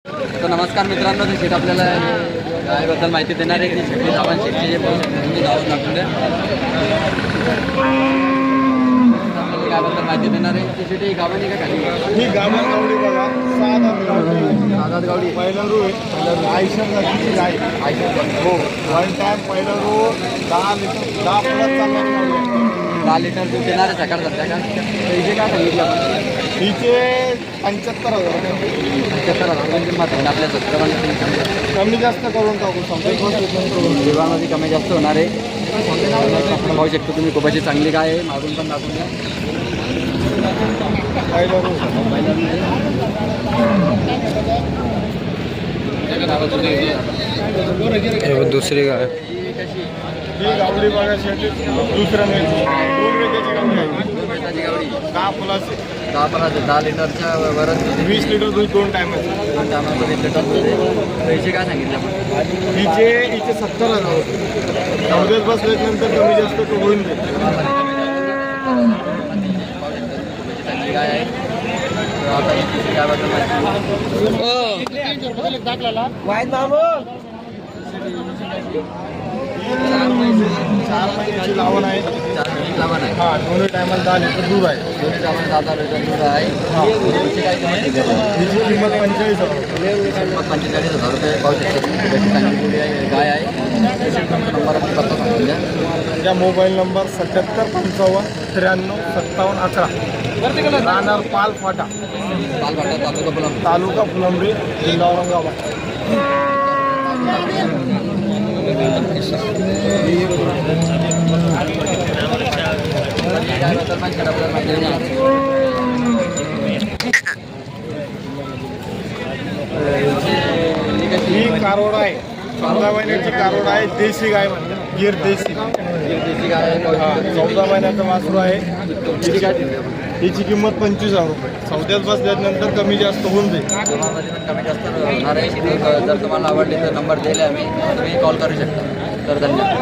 तर नमस्कार मित्रांनो, ते शेट आपल्याला गायबद्दल माहिती देणार आहे की शेती गावान शेतचे जे तुम्ही गावात दाखवले गावाबद्दल माहिती देणार आहे की शेती गावाने का खाली ही गावात गावडी बघा, सात गावडी पहिला रो आहे आयशर जातीची गाय हो. वन टाइम पहिला रो 10 प्लस चालणारी गावडी आहे. 10 लिटर दूध देणार आहे सकाळ सध्या का पैसे काय सांगितले आपण हिचे 75,000 किंमत आहे आपल्या सबस्क्रायबांना कमी जास्त करून टाकू समजा विभागामध्ये कमी जास्त होणार आहे. आपण पाहू शकतो तुम्ही खूप अशी चांगली गाय आहे. मागून पण दाखवून द्या. पहिला रो दुसरी गाय ही गावडी बघायसाठी दुसऱ्या मिळते 2 मिनिटाची गावडी आहे. गावडी 10 प्लस 10 लिटरच्या वरच 20 लिटर दूध 2 टायमाचं. 2 टायमामध्ये लिटरमध्ये पैसे काय सांगितले आपण हिचे 70,000 होते. नवदेत बसल्यानंतर कमी जास्त तो होऊन जाईल. चांगली गाय आहे. तर आता ही दुसरी गायबद्दल चार महिन्याची लावण आहे. 4 महिने लावण आहे. हा, दोन्ही टायमाला 10 लिटर दूध आहे. दोन्ही टायमाला 10 लिटर दूध आहे. हिची काय किंमत आहे? हिची किंमत 45,000 रुपये. किंमत 45,000 रुपये. पाहू शकतो खूप अशी चांगली गोडी आहे गाय आहे. नंबर आपण पत्ता सांगून द्या. माझ्या मोबाईल नंबर 77 55 93 57 11. राहणार पाल फाटा, पालघाटा तालुका फुलंब्री. तालुका फुलंब्री, जिल्हा औरंगाबाद. गायबद्दल पण शेताबद्दल माहिती देणार. ही कारोड आहे, 14 महिन्याची कारोड आहे. देशी गाय म्हणतात, गिर देशी. देशी गाय आहे. 14 महिन्याचं वासरू आहे. हिची काय दिली आपण? हिची किंमत 25,000 रुपये. सौद्यात बसल्यानंतर कमी जास्त होऊन जाईल. गावामध्ये पण कमी जास्त होणार आहे. जर तुम्हाला आवडली तर नंबर दिले आम्ही तुम्ही कॉल करू शकता. तर धन्यवाद.